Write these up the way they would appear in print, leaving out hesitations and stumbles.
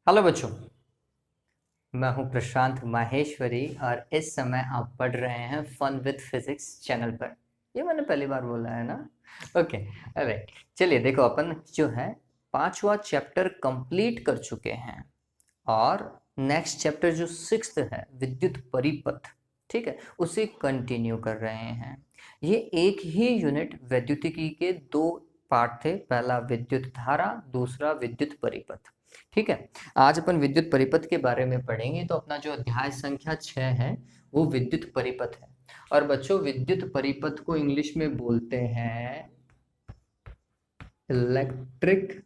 Hello बच्चों, मैं हूं प्रशांत माहेश्वरी और इस समय आप पढ़ रहे हैं फन विद फिजिक्स चैनल पर। ये मैंने पहली बार बोला है ना? Okay, right. चलिए देखो, अपन जो है पांचवा चैप्टर कंप्लीट कर चुके हैं और नेक्स्ट चैप्टर जो सिक्स्थ है विद्युत परिपथ, ठीक है, उसे कंटिन्यू कर रहे हैं। ये एक ही यूनिट वैद्युतिकी के दो पार्ट थे, पहला विद्युत धारा, दूसरा विद्युत परिपथ। ठीक है, आज अपन विद्युत परिपथ के बारे में पढ़ेंगे। तो अपना जो अध्याय संख्या 6 है वो विद्युत परिपथ है। और बच्चों, विद्युत परिपथ को इंग्लिश में बोलते हैं इलेक्ट्रिक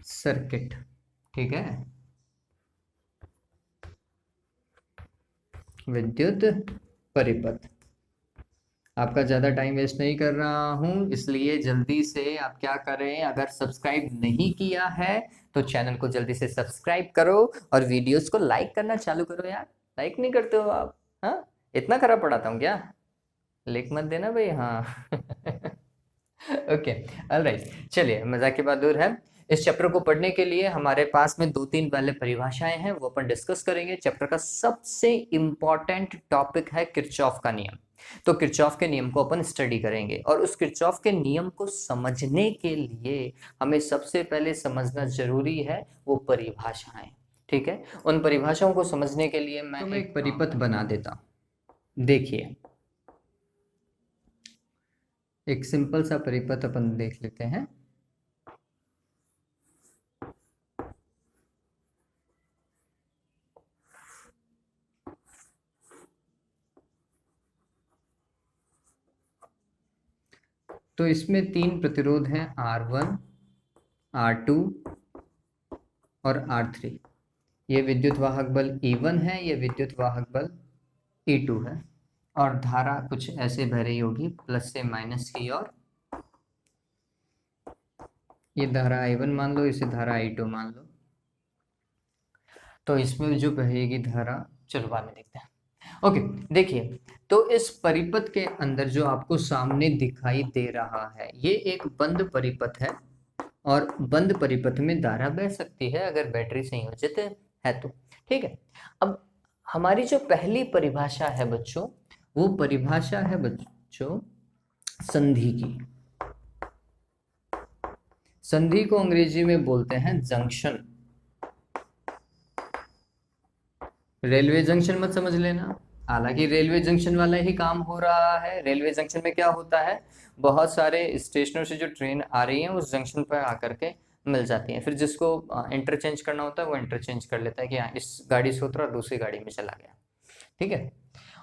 सर्किट। ठीक है, विद्युत परिपथ। आपका ज़्यादा टाइम वेस्ट नहीं कर रहा हूँ, इसलिए जल्दी से आप क्या करें, अगर सब्सक्राइब नहीं किया है तो चैनल को जल्दी से सब्सक्राइब करो और वीडियोस को लाइक करना चालू करो। यार, लाइक नहीं करते हो आप? हाँ, इतना खराब पढ़ाता हूँ क्या? लिख मत देना भाई। हाँ ओके, ऑलराइट। चलिए, मजाक की बात दूर है। इस चैप्टर को पढ़ने के लिए हमारे पास में दो तीन पहले परिभाषाएं हैं, वो अपन डिस्कस करेंगे। चैप्टर का सबसे इंपॉर्टेंट टॉपिक है किरचॉफ का नियम। तो किरचॉफ के नियम को अपन स्टडी करेंगे और उस किरचॉफ के नियम को समझने के लिए हमें सबसे पहले समझना जरूरी है वो परिभाषाएं। ठीक है, उन परिभाषाओं को समझने के लिए मैं एक परिपथ बना देता हूं। देखिए, एक सिंपल सा परिपथ अपन देख लेते हैं। तो इसमें तीन प्रतिरोध हैं, R1, R2 और R3। ये विद्युत वाहक बल E1 है, ये विद्युत वाहक बल E2 है। और धारा कुछ ऐसे बह रही होगी, प्लस से माइनस की ओर। ये धारा I1 मान लो, इसे धारा I2 मान लो। तो इसमें जो बहेगी धारा, चलो बाद में देखते हैं। ओके, देखिए, तो इस परिपथ के अंदर जो आपको सामने दिखाई दे रहा है ये एक बंद परिपथ है और बंद परिपथ में धारा बह सकती है अगर बैटरी संयोजित है तो। ठीक है, अब हमारी जो पहली परिभाषा है बच्चों, वो परिभाषा है बच्चों संधि की। संधि को अंग्रेजी में बोलते हैं जंक्शन। रेलवे जंक्शन मत समझ लेना, हालांकि रेलवे जंक्शन वाला ही काम हो रहा है। रेलवे जंक्शन में क्या होता है, बहुत सारे स्टेशनों से जो ट्रेन आ रही है उस जंक्शन पर आकर के मिल जाती है। फिर जिसको इंटरचेंज करना होता है वो इंटरचेंज कर लेता है कि हाँ, इस गाड़ी से उतरा दूसरी गाड़ी में चला गया। ठीक है,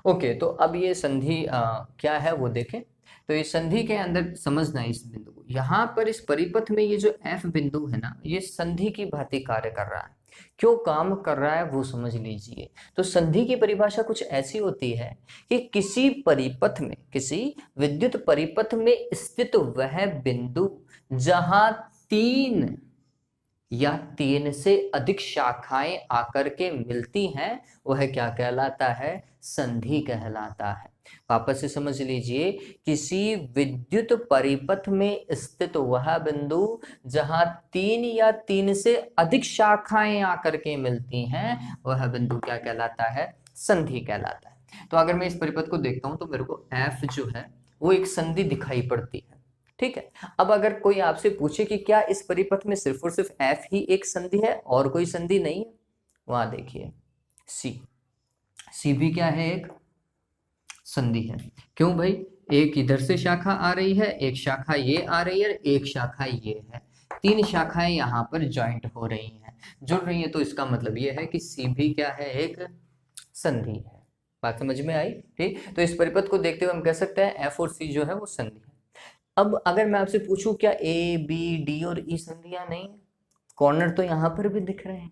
ओके। तो अब ये संधि क्या है वो देखें। तो इस संधि के अंदर समझना इस बिंदु को, यहाँ पर इस परिपथ में ये जो F बिंदु है ना, ये संधि की भांति कार्य कर रहा है। क्यों काम कर रहा है वो समझ लीजिए। तो संधि की परिभाषा कुछ ऐसी होती है कि किसी परिपथ में, किसी विद्युत परिपथ में स्थित वह बिंदु जहां तीन या तीन से अधिक शाखाएं आकर के मिलती हैं, वह क्या कहलाता है? संधि कहलाता है। वापस से समझ लीजिए, किसी विद्युत परिपथ में स्थित वह बिंदु जहां तीन या तीन से अधिक शाखाएं आकर के मिलती हैं, वह बिंदु क्या कहलाता है? संधि कहलाता है। तो अगर मैं इस परिपथ को देखता हूं तो मेरे को F जो है वो एक संधि दिखाई पड़ती है। ठीक है, अब अगर कोई आपसे पूछे कि क्या इस परिपथ में सिर्फ और सिर्फ F ही एक संधि है और कोई संधि नहीं है, वहां देखिए C भी क्या है? एक संधि है। क्यों भाई? एक इधर से शाखा आ रही है, एक शाखा ये आ रही है, एक शाखा ये है। तीन शाखाएं यहाँ पर ज्वाइंट हो रही हैं, जुड़ रही हैं। तो इसका मतलब ये है कि C भी क्या है? एक संधि है। बात समझ में आई? ठीक, तो इस परिपथ को देखते हुए हम कह सकते हैं F और C जो है वो संधि है। अब अगर मैं आपसे पूछूं क्या A, B, D और E संधियां नहीं? कॉर्नर तो यहाँ पर भी दिख रहे हैं।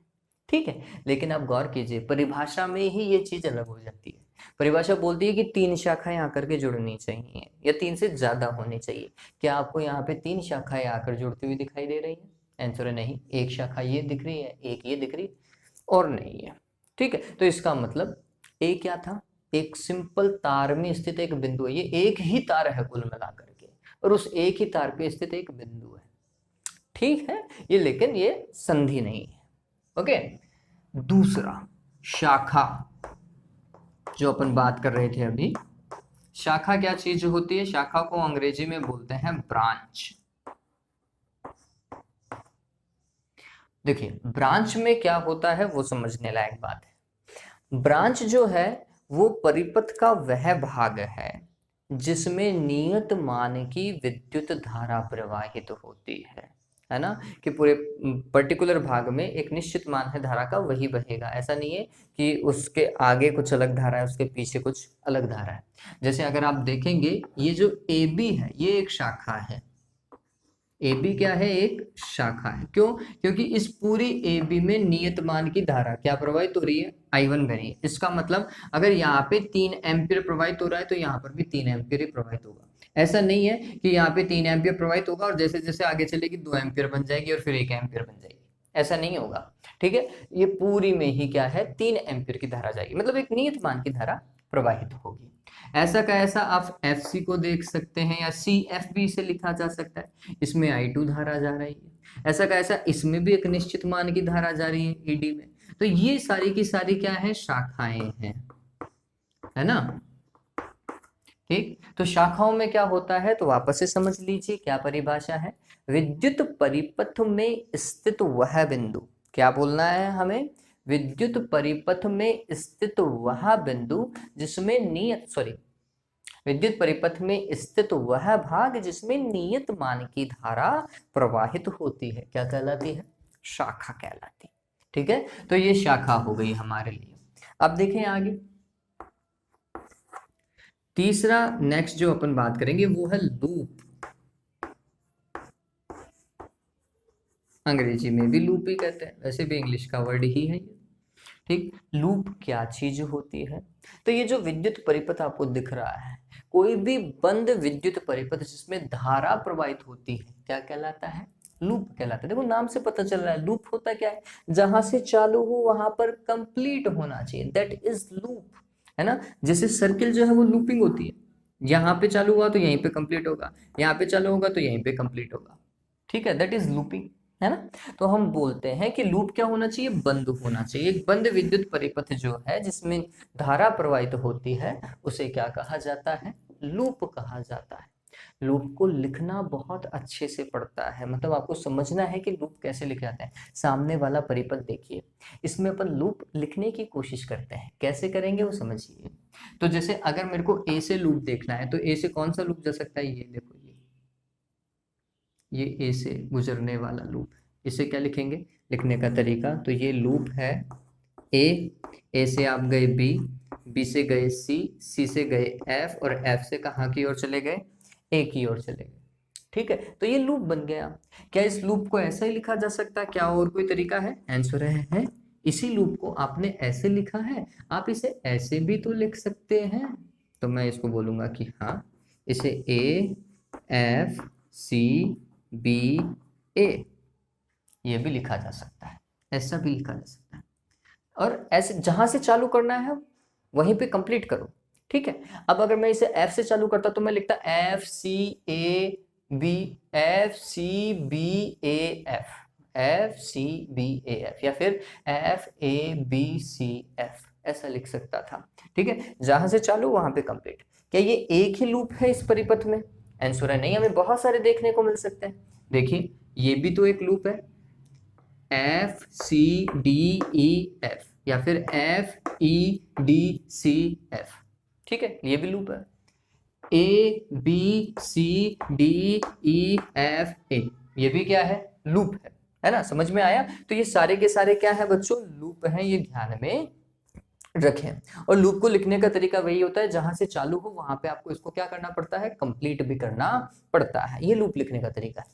ठीक है, लेकिन आप गौर कीजिए, परिभाषा में ही ये चीज अलग हो जाती है। परिभाषा बोलती है कि तीन शाखाएं आकर के जुड़नी चाहिए या तीन से ज्यादा होनी चाहिए। क्या आपको यहाँ पे तीन शाखाएं आकर जुड़ती हुई दिखाई दे रही है? आंसर है नहीं। एक शाखा ये दिख रही है, एक ये दिख रही और नहीं है। ठीक है, तो इसका मतलब A क्या था? एक सिंपल तार में स्थित एक बिंदु है। ये एक ही तार है कुल मिलाकर के, और उस एक ही तार पे स्थित एक बिंदु है। ठीक है, ये लेकिन ये संधि नहीं है। ओके, दूसरा शाखा, जो अपन बात कर रहे थे अभी, शाखा क्या चीज होती है? शाखा को अंग्रेजी में बोलते हैं ब्रांच। देखिए ब्रांच में क्या होता है वो समझने लायक बात है। ब्रांच जो है वो परिपथ का वह भाग है जिसमें नियत मान की विद्युत धारा प्रवाहित होती है ना, कि पूरे पर्टिकुलर भाग में एक निश्चित मान है धारा का, वही बहेगा। ऐसा नहीं है कि उसके आगे कुछ अलग धारा है, उसके पीछे कुछ अलग धारा है। जैसे अगर आप देखेंगे ये जो ए बी है ये एक शाखा है। ए बी क्या है? एक शाखा है। क्यों? क्योंकि इस पूरी ए बी में नियत मान की धारा क्या प्रवाहित हो रही है? I1 बह रही है। इसका मतलब अगर यहाँ पे 3 एम्पियर प्रवाहित हो रहा है तो यहाँ पर भी 3 एम्पियर ही प्रवाहित होगा। ऐसा नहीं है कि यहाँ पे 3 एम्पियर प्रवाहित होगा और जैसे जैसे आगे चलेगी 2 एम्पियर बन जाएगी और फिर 1 एम्पियर बन जाएगी, ऐसा नहीं होगा। ठीक है, ये पूरी में ही क्या है? 3 एम्पियर की धारा जाएगी, मतलब एक नियत मान की धारा प्रवाहित होगी। ऐसा का ऐसा आप एफ सी को देख सकते हैं, या सी एफ भी इसे लिखा जा सकता है। इसमें I2 धारा जा रही है। ऐसा का ऐसा इसमें भी एक निश्चित मान की धारा जा रही है ईडी में। तो ये सारी की सारी क्या है? शाखाएं हैं, है ना। ठीक, तो शाखाओं में क्या होता है तो वापस से समझ लीजिए क्या परिभाषा है। विद्युत परिपथ में स्थित वह बिंदु, क्या बोलना है हमें? विद्युत परिपथ में स्थित वह बिंदु जिसमें विद्युत परिपथ में स्थित वह भाग जिसमें नियत मान की धारा प्रवाहित होती है, क्या कहलाती है? शाखा कहलाती है। ठीक है, तो ये शाखा हो गई हमारे लिए। अब देखें आगे, तीसरा नेक्स्ट जो अपन बात करेंगे वो है लूप। अंग्रेजी में भी लूप ही कहते हैं, वैसे भी इंग्लिश का वर्ड ही है ये। ठीक, लूप क्या चीज होती है? तो ये जो विद्युत परिपथ आपको दिख रहा है, कोई भी बंद विद्युत परिपथ जिसमें धारा प्रवाहित होती है क्या कहलाता है? लूप कहलाता है। देखो नाम से पता चल रहा है लूप होता क्या है, जहां से चालू हो वहां पर कंप्लीट होना चाहिए, दैट इज लूप, है ना। जैसे सर्किल जो है वो लूपिंग होती है, यहाँ पे चालू हुआ तो यहीं पे कंप्लीट होगा, यहाँ पे चालू होगा तो यहीं पे कंप्लीट होगा। ठीक है, दैट इज लूपिंग, है ना। तो हम बोलते हैं कि लूप क्या होना चाहिए? बंद होना चाहिए। एक बंद विद्युत परिपथ जो है जिसमें धारा प्रवाहित होती है उसे क्या कहा जाता है? लूप कहा जाता है। लूप को लिखना बहुत अच्छे से पड़ता है, मतलब आपको समझना है कि लूप कैसे लिखे जाते हैं। सामने वाला परिपथ देखिए, इसमें अपन लूप लिखने की कोशिश करते हैं, कैसे करेंगे वो समझिए। तो जैसे अगर मेरे को ए से लूप देखना है तो ए से कौन सा लूप जा सकता है? ये देखो, ये ए से गुजरने वाला लूप, इसे क्या लिखेंगे? लिखने का तरीका, तो ये लूप है ए से आप गए बी से गए सी से गए एफ, और एफ से कहाँ की ओर चले गए? ए की ओर चले गए। ठीक है, तो ये लूप बन गया। क्या इस लूप को ऐसा ही लिखा जा सकता है? क्या और कोई तरीका है? आंसर है इसी लूप को आपने ऐसे लिखा है, आप इसे ऐसे भी तो लिख सकते हैं। तो मैं इसको बोलूंगा कि हाँ, इसे ए एफ सी बी ए ये भी लिखा जा सकता है, ऐसा भी लिखा जा सकता है। और ऐसे जहां से चालू करना है वहीं पे कंप्लीट करो। ठीक है, अब अगर मैं इसे एफ से चालू करता तो मैं लिखता F C A B, F C B A F, F C B A F, या फिर F A B C F, ऐसा लिख सकता था। ठीक है, जहां से चालू वहां पे कंप्लीट। क्या ये एक ही लूप है इस परिपथ में? आंसर है नहीं, हमें बहुत सारे देखने को मिल सकते हैं। देखिए ये भी तो एक लूप है, F C D E F, या फिर F E D C F. ठीक है, ये भी लूप है। A B C D E F A, ये भी क्या है? लूप है ना। समझ में आया? तो ये सारे के सारे क्या है बच्चों? लूप हैं, ये ध्यान में रखें। और लूप को लिखने का तरीका वही होता है, जहां से चालू हो वहां पे आपको इसको क्या करना पड़ता है? कंप्लीट भी करना पड़ता है। ये लूप लिखने का तरीका है।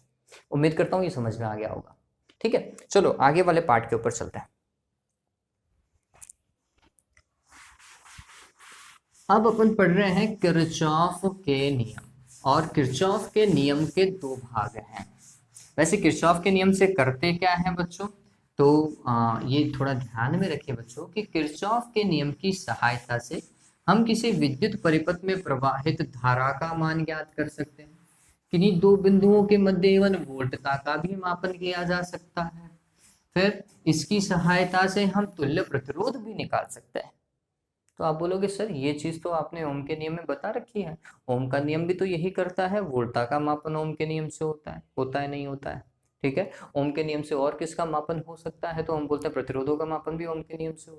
उम्मीद करता हूं ये समझ में आ गया होगा। ठीक है, चलो आगे वाले पार्ट के ऊपर चलते हैं। अब अपन पढ़ रहे हैं किरचॉफ के नियम, और किरचॉफ के नियम के दो भाग हैं। वैसे किरचॉफ के नियम से करते क्या है बच्चों? तो ये थोड़ा ध्यान में रखिए बच्चों कि किरचॉफ के नियम की सहायता से हम किसी विद्युत परिपथ में प्रवाहित धारा का मान ज्ञात कर सकते हैं। किन्हीं दो बिंदुओं के मध्य एवं वोल्टता का भी मापन किया जा सकता है। फिर इसकी सहायता से हम तुल्य प्रतिरोध भी निकाल सकते हैं। तो आप बोलोगे सर ये चीज तो आपने ओम के नियम में बता रखी है, ओम का नियम भी तो यही करता है, वोल्टता का मापन ओम के नियम से होता है नहीं होता है। ठीक है, ओम के नियम से और किसका मापन हो सकता है, तो हम बोलते हैं प्रतिरोधों का मापन भी ओम के नियम से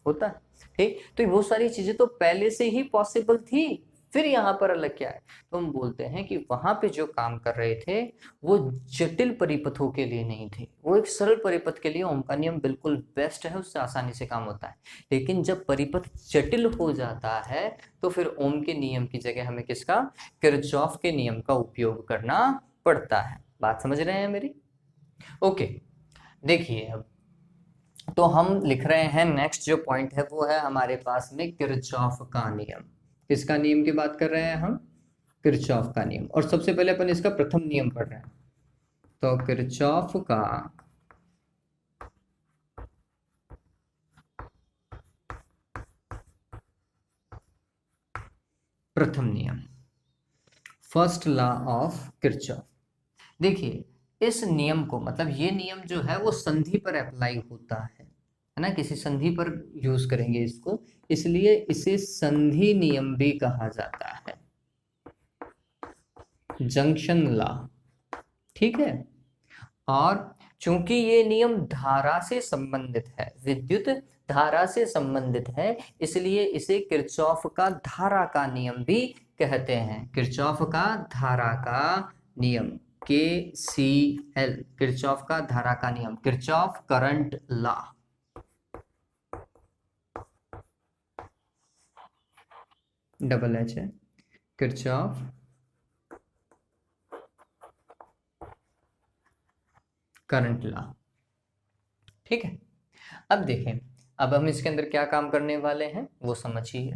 होता है। ठीक, तो वो सारी चीजें तो पहले से ही पॉसिबल थी, फिर यहाँ पर अलग क्या है, तो हम बोलते हैं कि वहां पे जो काम कर रहे थे वो जटिल परिपथों के लिए नहीं थे, वो एक सरल परिपथ के लिए ओम का नियम बिल्कुल बेस्ट है, उससे आसानी से काम होता है। लेकिन जब परिपथ जटिल हो जाता है तो फिर ओम के नियम की जगह हमें किसका, किरचॉफ के नियम का उपयोग करना पड़ता है। बात समझ रहे हैं मेरी? ओके, देखिए अब तो हम लिख रहे हैं, नेक्स्ट जो पॉइंट है वो है हमारे पास में किरचॉफ का नियम। किसका नियम की बात कर रहे हैं हम? किरचॉफ का नियम। और सबसे पहले अपन इसका प्रथम नियम पढ़ रहे हैं, तो किरचॉफ का प्रथम नियम, फर्स्ट लॉ ऑफ किरचॉफ। देखिए इस नियम को, मतलब ये नियम जो है वो संधि पर अप्लाई होता है ना, किसी संधि पर यूज करेंगे इसको, इसलिए इसे संधि नियम भी कहा जाता है, जंक्शन लॉ। ठीक है, और चूंकि ये नियम धारा से संबंधित है, विद्युत धारा से संबंधित है, इसलिए इसे किरचॉफ का धारा का नियम भी कहते हैं। किरचॉफ का धारा का नियम, KCL, किरचॉफ का धारा का नियम, Kirchhoff current law. Double H है, किरचॉफ करंट लॉ। ठीक है, अब देखें, अब हम इसके अंदर क्या काम करने वाले हैं वो समझिए।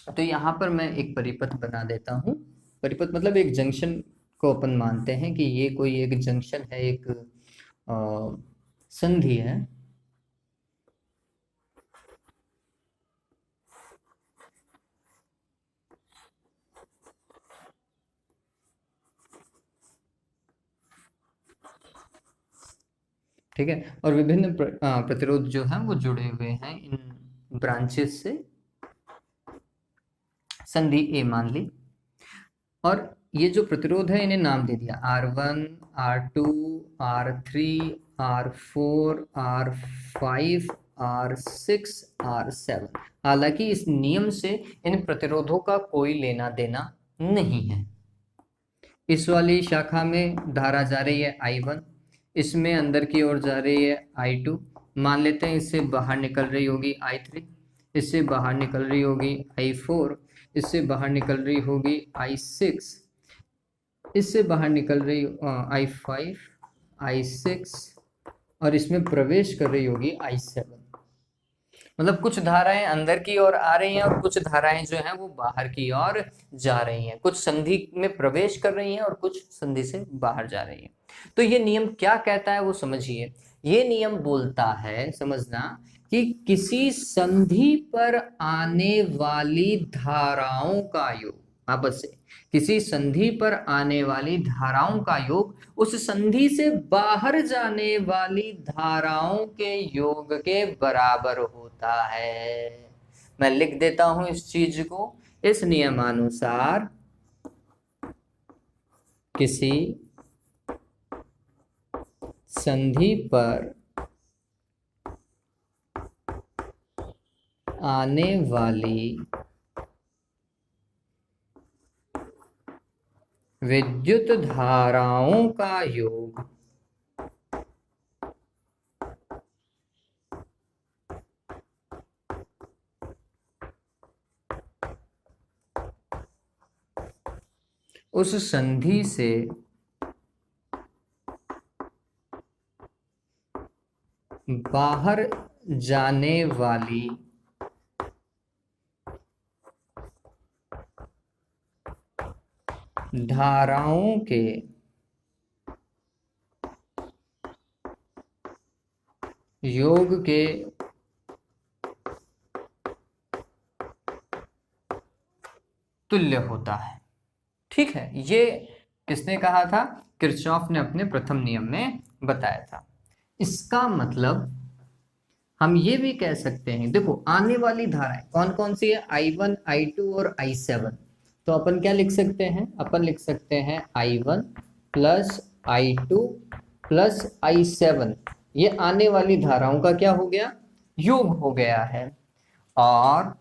तो यहाँ पर मैं एक परिपथ बना देता हूँ, परिपथ मतलब एक जंक्शन को अपन मानते हैं कि ये कोई एक जंक्शन है, एक संधि है। ठीक है, और विभिन्न प्रतिरोध जो हैं वो जुड़े हुए हैं इन ब्रांचेस से, संधि ए मान ली। और ये जो प्रतिरोध है इन्हें नाम दे दिया R1, R2, R3, R4, R5, R6, R7। हालांकि इस नियम से इन प्रतिरोधों का कोई लेना देना नहीं है। इस वाली शाखा में धारा जा रही है I1, इसमें अंदर की ओर जा रही है I2, मान लेते हैं इससे बाहर निकल रही होगी I3, इससे बाहर निकल रही होगी I4, इससे बाहर निकल रही होगी I6, इससे बाहर निकल रही I5, I6, और इसमें प्रवेश कर रही होगी I7। मतलब कुछ धाराएं अंदर की ओर आ रही हैं और कुछ धाराएं जो हैं वो बाहर की ओर जा रही हैं, कुछ संधि में प्रवेश कर रही हैं और कुछ संधि से बाहर जा रही हैं। तो ये नियम क्या कहता है वो समझिए। ये नियम बोलता है, समझना, कि किसी संधि पर आने वाली धाराओं का योग, आपस से किसी संधि पर आने वाली धाराओं का योग उस संधि से बाहर जाने वाली धाराओं के योग के बराबर होता है। मैं लिख देता हूं इस चीज को, इस नियमानुसार किसी संधि पर आने वाली विद्युत धाराओं का योग उस संधि से बाहर जाने वाली धाराओं के योग के तुल्य होता है। ठीक है, ये किसने कहा था? किरचॉफ ने अपने प्रथम नियम में बताया था। इसका मतलब हम ये भी कह सकते हैं, देखो आने वाली धाराएं कौन कौन सी है? I1, I2 और I7। तो अपन क्या लिख सकते हैं? अपन लिख सकते हैं I1 plus I2 plus I7, ये आने वाली धाराओं का क्या हो गया? योग हो गया है। और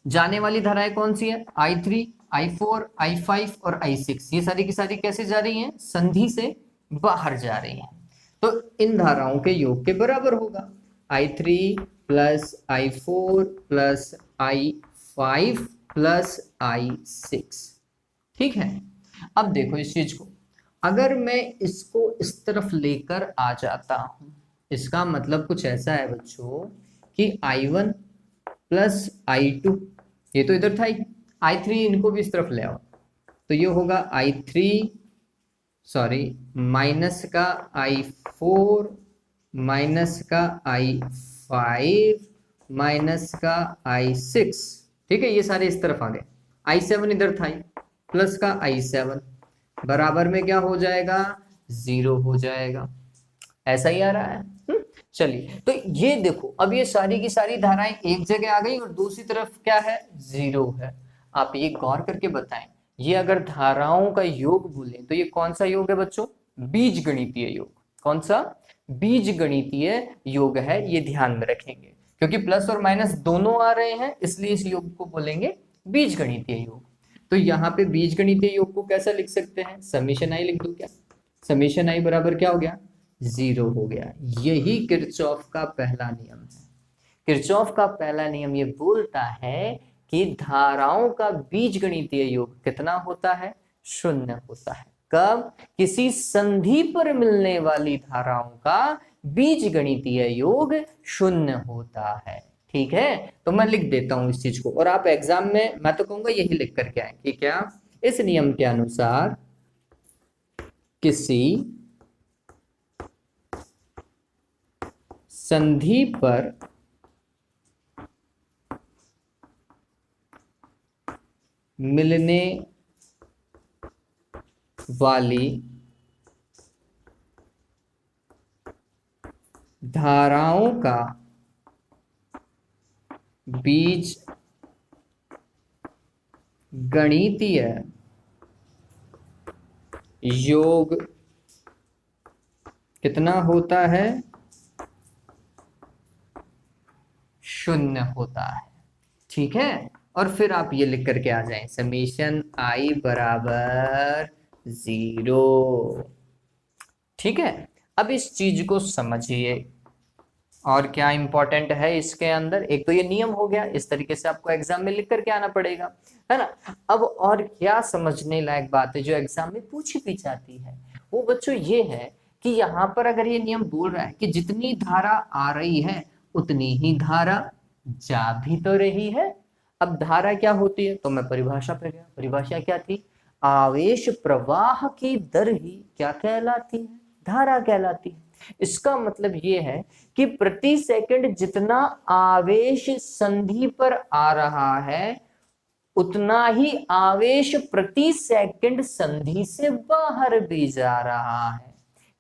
जाने वाली धाराएं कौन सी है? I3, I4, I5 और I6, ये सारी की सारी कैसे जा रही हैं? संधि से बाहर जा रही हैं। तो इन धाराओं के योग के बराबर होगा I3 plus I4 plus I5 plus I6। ठीक है, अब देखो इस चीज को, अगर मैं इसको इस तरफ लेकर आ जाता हूं, इसका मतलब कुछ ऐसा है बच्चों कि I1 प्लस I2, ये तो इधर था ही, I3 इनको भी इस तरफ ले आओ, तो ये होगा I3 सॉरी माइनस का I4 माइनस का I5 माइनस का I6। ठीक है, ये सारे इस तरफ आ गए। I7 इधर था ही, प्लस का I7 बराबर में क्या हो जाएगा? 0 हो जाएगा। ऐसा ही आ रहा है। चलिए, तो ये देखो अब ये सारी की सारी धाराएं एक जगह आ गई और दूसरी तरफ क्या है? 0 है। आप ये गौर करके बताएं, ये अगर धाराओं का योग बोले तो ये कौन सा योग है बच्चों? बीजगणितीय योग। कौन सा? बीजगणितीय योग है, ये ध्यान में रखेंगे, क्योंकि प्लस और माइनस दोनों आ रहे हैं, इसलिए इस योग को बोलेंगे बीजगणितीय योग। तो यहाँ पे बीजगणितीय योग को कैसा लिख सकते हैं? समेशन आई लिख दो क्या? समेशन आई बराबर क्या हो गया? 0 हो गया। यही किरचॉफ का पहला नियम है। किरचॉफ का पहला नियम ये बोलता है कि धाराओं का बीजगणितीय योग कितना होता है? 0 होता है। कब? किसी संधि पर मिलने वाली धाराओं का बीजगणितीय योग 0 होता है। ठीक है, तो मैं लिख देता हूं इस चीज को, और आप एग्जाम में मैं तो कहूंगा यही लिख करके आए कि क्या इस नियम के अनुसार किसी संधि पर मिलने वाली धाराओं का बीज गणितीय योग कितना होता है? 0 होता है। ठीक है, और फिर आप ये लिख करके आ जाएं, समेशन आई बराबर 0। ठीक है, अब इस चीज को समझिए, और क्या इंपॉर्टेंट है इसके अंदर? एक तो ये नियम हो गया, इस तरीके से आपको एग्जाम में लिख करके आना पड़ेगा, है ना। अब और क्या समझने लायक बात है जो एग्जाम में पूछी भी जाती है, वो बच्चों ये है कि यहाँ पर अगर ये नियम बोल रहा है कि जितनी धारा आ रही है उतनी ही धारा जा भी तो रही है। अब धारा क्या होती है? तो मैं परिभाषा पे गया, परिभाषा क्या थी? आवेश प्रवाह की दर ही क्या कहलाती है? धारा कहलाती है। इसका मतलब ये है कि प्रति सेकंड जितना आवेश संधि पर आ रहा है उतना ही आवेश प्रति सेकंड संधि से बाहर भी जा रहा है।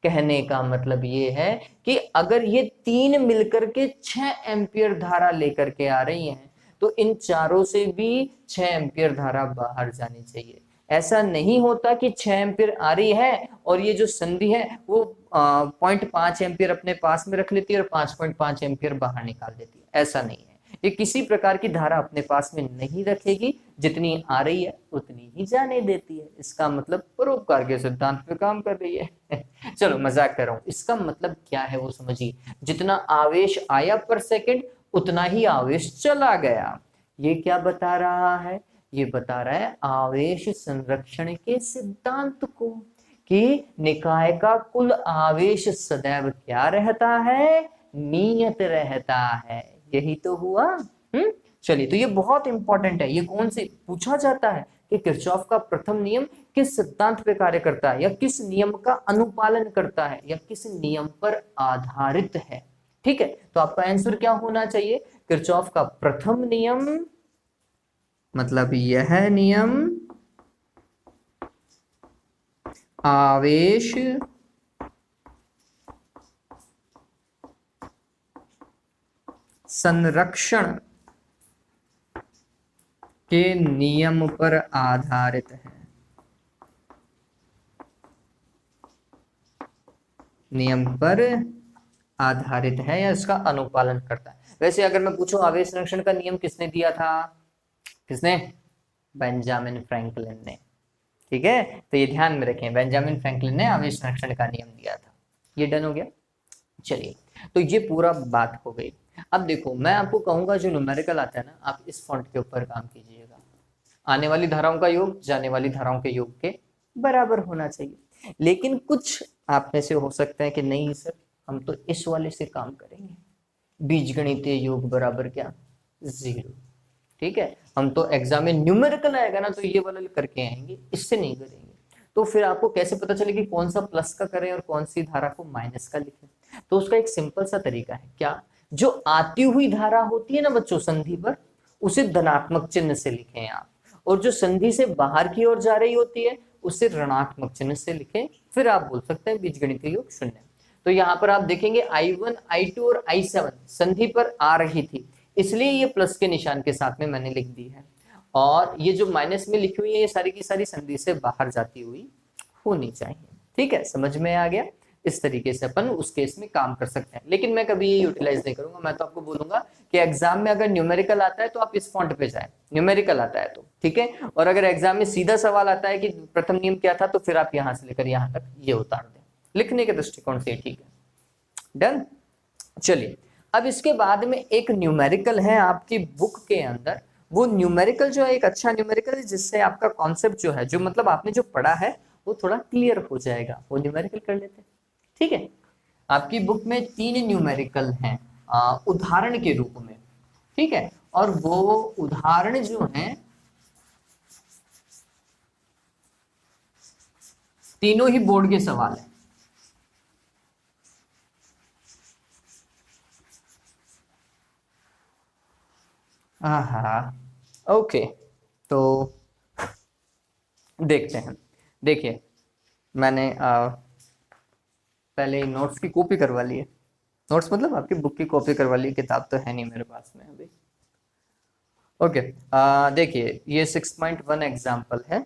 कहने का मतलब ये है कि अगर ये तीन मिलकर के 6 एम्पियर धारा लेकर के आ रही हैं तो इन चारों से भी 6 एम्पियर धारा बाहर जानी चाहिए। ऐसा नहीं होता कि 6 एम्पियर आ रही है और ये जो संधि है वो 0.5 एम्पियर अपने पास में रख लेती है और 5.5 एम्पियर बाहर निकाल देती है। ऐसा नहीं है, ये किसी प्रकार की धारा अपने पास में नहीं रखेगी, जितनी आ रही है उतनी ही जाने देती है। इसका मतलब परोपकार के सिद्धांत पे काम कर रही है। चलो मजाक कर रहा हूं, इसका मतलब क्या है वो समझिए। जितना आवेश आया पर सेकंड उतना ही आवेश चला गया। ये क्या बता रहा है? ये बता रहा है आवेश संरक्षण के सिद्धांत को, कि निकाय का कुल आवेश सदैव क्या रहता है? नियत रहता है। यही तो हुआ। चलिए, तो ये बहुत इंपॉर्टेंट है। ये कौन से पूछा जाता है कि किरचॉफ का प्रथम नियम किस सिद्धांत पे कार्य करता है, या किस नियम का अनुपालन करता है, या किस नियम पर आधारित है। ठीक है, तो आपका आंसर क्या होना चाहिए? किरचॉफ का प्रथम नियम मतलब यह नियम आवेश संरक्षण के नियम पर आधारित है। नियम पर आधारित है या इसका अनुपालन करता है। वैसे अगर मैं पूछूं आवेश संरक्षण का नियम किसने दिया था, किसने? बेंजामिन फ्रैंकलिन ने। ठीक है, तो ये ध्यान में रखें, बेंजामिन फ्रैंकलिन ने आवेश संरक्षण का नियम दिया था। ये डन हो गया। चलिए, तो ये पूरा बात हो गई। अब देखो, मैं आपको कहूंगा जो न्यूमेरिकल आता है ना, आप इस फॉन्ट के ऊपर काम कीजिएगा। आने वाली धाराओं का योग जाने वाली धाराओं के योग के बराबर होना चाहिए। लेकिन कुछ आप में से हो सकता है कि नहीं सर, हम तो इस वाले से काम करेंगे, बीजगणितीय योग बराबर क्या, 0। ठीक है, हम तो एग्जाम में न्यूमेरिकल आएगा ना तो ये वाला करके आएंगे, इससे नहीं करेंगे। तो फिर आपको कैसे पता चले कि कौन सा प्लस का करें और कौन सी धारा को माइनस का लिखें? तो उसका एक सिंपल सा तरीका है, क्या, जो आती हुई धारा होती है ना बच्चों संधि पर, उसे धनात्मक चिन्ह से लिखें आप, और जो संधि से बाहर की ओर जा रही होती है उसे ऋणात्मक चिन्ह से लिखें। फिर आप बोल सकते हैं बीजगणितीय योग 0। तो यहाँ पर आप देखेंगे I1, I2 और I7 संधि पर आ रही थी, इसलिए ये प्लस के निशान के साथ में मैंने लिख दी है। और ये जो माइनस में लिखी हुई है ये सारी की सारी संधि से बाहर जाती हुई होनी चाहिए। ठीक है, समझ में आ गया? इस तरीके से अपन उस केस में काम कर सकते हैं। लेकिन मैं कभी ये यूटिलाइज नहीं करूंगा, मैं तो आपको बोलूंगा कि एग्जाम में अगर न्यूमेरिकल आता है तो आप इस फॉन्ट पे जाए, न्यूमेरिकल आता है तो ठीक है। और अगर एग्जाम में सीधा सवाल आता है कि प्रथम नियम क्या था, तो फिर आप यहां से लेकर यहां तक ये उतार दें, लिखने के दृष्टिकोण से। ठीक है, डन। चलिए, अब इसके बाद में एक न्यूमेरिकल है आपकी बुक के अंदर। वो न्यूमेरिकल जो है एक अच्छा न्यूमेरिकल है जिससे आपका कॉन्सेप्ट जो है, जो मतलब आपने जो पढ़ा है वो थोड़ा क्लियर हो जाएगा। वो न्यूमेरिकल कर लेते हैं। ठीक है, आपकी बुक में 3 न्यूमेरिकल हैं उदाहरण के रूप में। ठीक है, और वो उदाहरण जो हैं तीनों ही बोर्ड के सवाल हैं। हाँ, ओके, तो देखते हैं। देखिए, मैंने पहले नोट्स की कॉपी करवा ली है। नोट्स मतलब आपकी बुक की कॉपी करवा ली, किताब तो है नहीं मेरे पास में अभी। ओके, देखिए ये 6.1 एग्जाम्पल है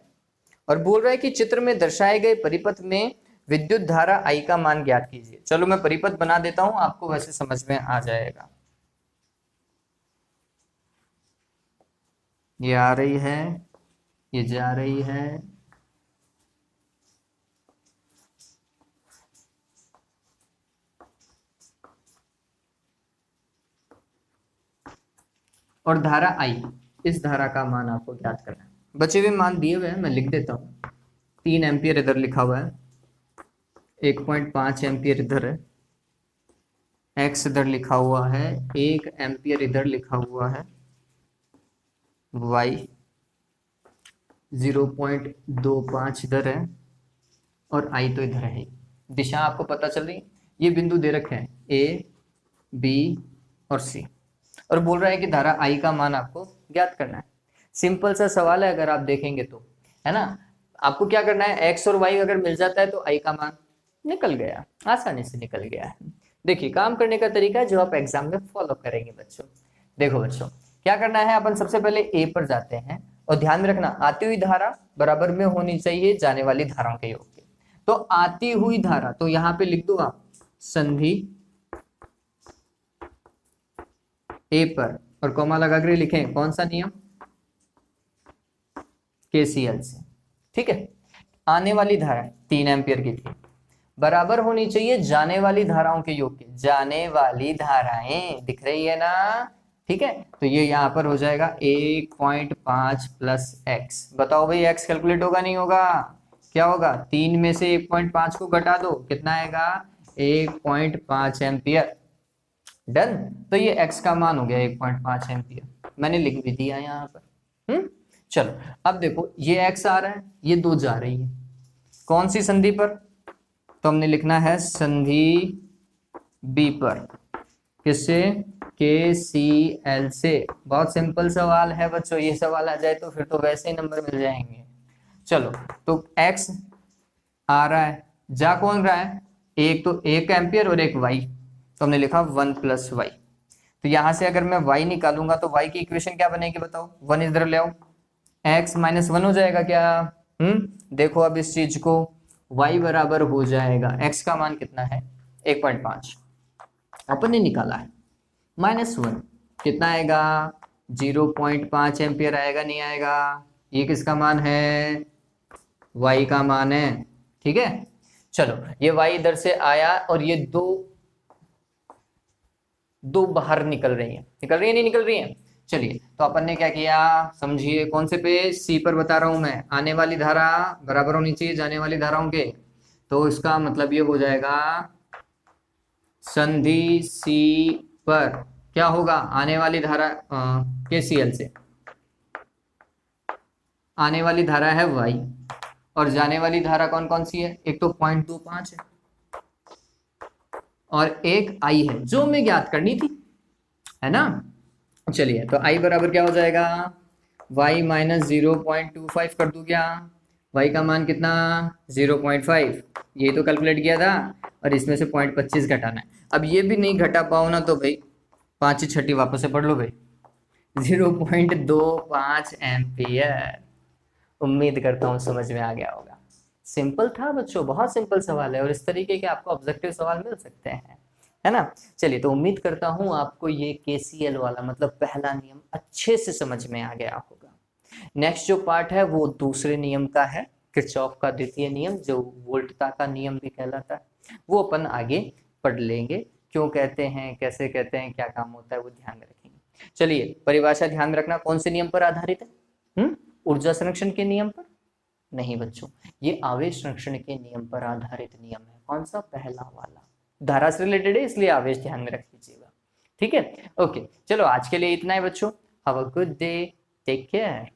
और बोल रहा है कि चित्र में दर्शाए गए परिपथ में विद्युत धारा I का मान ज्ञात कीजिए। चलो मैं परिपथ बना देता हूं, आपको वैसे समझ में आ जाएगा। ये आ रही है, ये जा रही है, और धारा I, इस धारा का मान आपको ज्ञात करना है। बचे हुए मान दिए हुए हैं, मैं लिख देता हूं। 3 एम्पियर इधर लिखा हुआ है, 1.5 एम्पियर इधर है, x इधर लिखा हुआ है, 1 एम्पियर इधर लिखा हुआ है, y 0.25 इधर है, और I तो इधर है। दिशा आपको पता चल रही, ये बिंदु दे रखे हैं A, B और C, और बोल रहा है कि धारा I का मान आपको ज्ञात करना है। सिंपल सा सवाल है, अगर आप देखेंगे तो, है ना। आपको क्या करना है, x और y अगर मिल जाता है तो I का मान निकल गया, आसानी से निकल गया है। देखिए, काम करने का तरीका है जो आप एग्जाम में फॉलो करेंगे बच्चों। देखो बच्चों, क्या करना है, अपन सबसे पहले A पर जाते हैं, और ध्यान में रखना आती हुई धारा बराबर में होनी चाहिए जाने वाली धाराओं के योग के। तो आती हुई धारा, तो यहां पे लिख दो आप संधि A पर, और कॉमा लगा कर लिखें कौन सा नियम, KCL से। ठीक है, आने वाली धारा 3 एम्पियर की थी, बराबर होनी चाहिए जाने वाली धाराओं के योग के। जाने वाली धाराएं दिख रही है ना, ठीक है। तो ये यहाँ पर हो जाएगा 1.5 प्लस x। बताओ भाई x कैलकुलेट होगा नहीं होगा? क्या होगा, 3 में से 1.5 को घटा दो, कितना आएगा, 1.5 एम्पियर। डन। तो ये x का मान हो गया 1.5 एम्पियर, मैंने लिख भी दिया यहाँ पर। चलो, अब देखो ये x आ रहा है, ये 2 जा रही है, कौन सी संधि पर, तो हमने लिखना है संधि B पर। किससे, KCL से। बहुत सिंपल सवाल है बच्चों, ये सवाल आ जाए तो फिर तो वैसे ही नंबर मिल जाएंगे। चलो, तो x आ रहा है, जा कौन रहा है, एक तो 1 एम्पियर और एक वाई, तो हमने लिखा 1 + y। तो यहां से अगर मैं y निकालूंगा तो y की इक्वेशन क्या बनेगी बताओ, 1 इधर ले आओ, x - 1 हो जाएगा क्या। देखो अब इस चीज को, y बराबर हो जाएगा, x का मान कितना है 1.5, अपन ने निकाला है, -1 कितना आएगा 0.5 एम्पियर आएगा, नहीं आएगा। ये किसका मान है, y का मान है, ठीक है। चलो ये y इधर से आया और ये दो दो बाहर निकल रही है, नहीं निकल रही है। चलिए तो अपन ने क्या किया, समझिए कौन से पे, सी पर बता रहा हूं मैं, आने वाली धारा बराबर होनी चाहिए जाने वाली धाराओं के, तो इसका मतलब ये हो जाएगा संधि सी पर क्या होगा, आने वाली धारा KCL से आने वाली धारा है y और जाने वाली धारा कौन कौन सी है, एक तो 0.25 है और एक I है जो हमें ज्ञात करनी थी, है ना। चलिए तो I बराबर क्या हो जाएगा, y - 0.25 कर दूं क्या, y का मान कितना 0.5, ये तो कैलकुलेट किया था, और इसमें से 0.25 घटाना है। अब ये भी नहीं घटा पाओ ना तो भाई 5 छठी वापस से पढ़ लो भाई, 0.25 एम्पियर। उम्मीद करता हूँ समझ में आ गया होगा। सिंपल था बच्चों, बहुत सिंपल सवाल है, और इस तरीके के आपको ऑब्जेक्टिव सवाल मिल सकते हैं, है ना। चलिए तो उम्मीद करता हूँ आपको ये KCL वाला मतलब पहला नियम अच्छे से समझ में आ गया होगा। नेक्स्ट जो पार्ट है वो दूसरे नियम का है, किरचॉफ का द्वितीय नियम, जो वोल्टता का नियम भी कहलाता है, वो अपन आगे पढ़ लेंगे, क्यों कहते हैं, कैसे कहते हैं, क्या काम होता है, वो ध्यान में रखेंगे। चलिए परिभाषा ध्यान में रखना, कौन से नियम पर आधारित है, ऊर्जा संरक्षण के नियम पर नहीं बच्चों, ये आवेश संरक्षण के नियम पर आधारित नियम है। कौन सा, पहला वाला, धारा से रिलेटेड है इसलिए आवेश ध्यान में रख लीजिएगा, ठीक है। ओके चलो आज के लिए इतना है बच्चों, have a good day, take care.